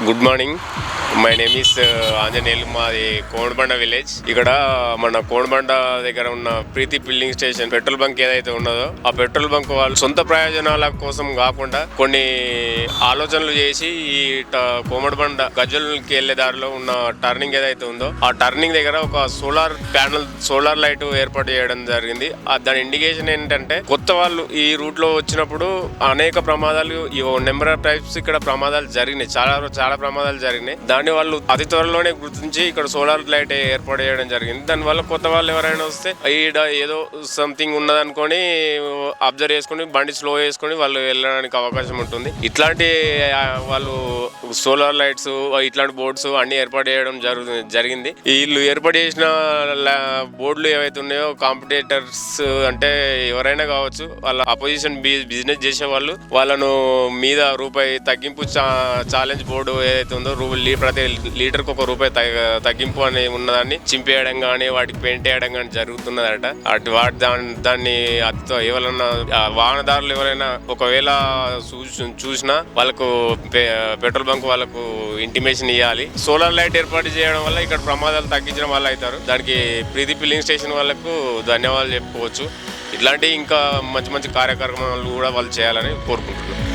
Good morning. My name is Anjaneyulu. మాది కోణబండ village. ఇక్కడ మన కోణబండ దగ్గర ఉన్న ప్రీతి ఫిల్లింగ్ స్టేషన్ పెట్రోల్ బంక్ ఏదైతే ఉన్నదో ఆ పెట్రోల్ బంక్ వాళ్ళు సొంత ప్రయోజనాల కోసం కాకుండా కొన్ని ఆలోచనలు చేసి ఈ కోమడిబండ గజ్వెల్కి వెళ్లే దారిలో ఉన్న టర్నింగ్ ఏదైతే ఉందో ఆ టర్నింగ్ దగ్గర ఒక సోలార్ లైట్ ఏర్పాటు చేయడం జరిగింది. దాని ఇండికేషన్ ఏంటంటే కొత్త వాళ్ళు ఈ రూట్ లో వచ్చినప్పుడు అనేక ప్రమాదాలు నెంబర్ ఆఫ్ టైప్స్ ఇక్కడ ప్రమాదాలు జరిగినాయి. చాలా ప్రమాదాలు జరిగినాయి. దాన్ని వాళ్ళు అతి త్వరలోనే గుర్తించి ఇక్కడ సోలార్ లైట్ ఏర్పాటు చేయడం జరిగింది. దానివల్ల కొత్త వాళ్ళు ఎవరైనా వస్తే ఈడ ఏదో సంథింగ్ ఉన్నదనుకొని అబ్జర్వ్ చేసుకుని బండి స్లో చేసుకుని వాళ్ళు వెళ్ళడానికి అవకాశం ఉంటుంది. ఇట్లాంటి వాళ్ళు సోలార్ లైట్స్ ఇట్లాంటి బోర్డ్స్ అన్ని ఏర్పాటు చేయడం జరిగింది. వీళ్ళు ఏర్పాటు చేసిన బోర్డులు ఏవైతే ఉన్నాయో కాంపిటేటర్స్ అంటే ఎవరైనా కావచ్చు, వాళ్ళ అపోజిషన్ బిజినెస్ చేసే వాళ్ళు వాళ్ళను మీద రూపాయి తగ్గింపు ఛాలెంజ్ బోర్డు ఏదైతే ఉందో ప్రతి లీటర్కి ₹1 తగ్గింపు అని ఉన్నదాన్ని చింపేయడం కానీ వాటికి పెయింట్ వేయడం కానీ జరుగుతున్నదట. దాన్ని ఎవరైనా వాహనదారులు ఎవరైనా ఒకవేళ చూసినా వాళ్ళకు పెట్రోల్ బంక్ వాళ్ళకు ఇంటిమేషన్ ఇవ్వాలి. సోలార్ లైట్ ఏర్పాటు చేయడం వల్ల ఇక్కడ ప్రమాదాలు తగ్గించడం వల్ల అవుతారు. దానికి ప్రీతి ఫిల్లింగ్ స్టేషన్ వాళ్ళకు ధన్యవాదాలు చెప్పుకోవచ్చు. ఇట్లాంటి ఇంకా మంచి కార్యక్రమాలు కూడా వాళ్ళు చేయాలని కోరుకుంటున్నాను.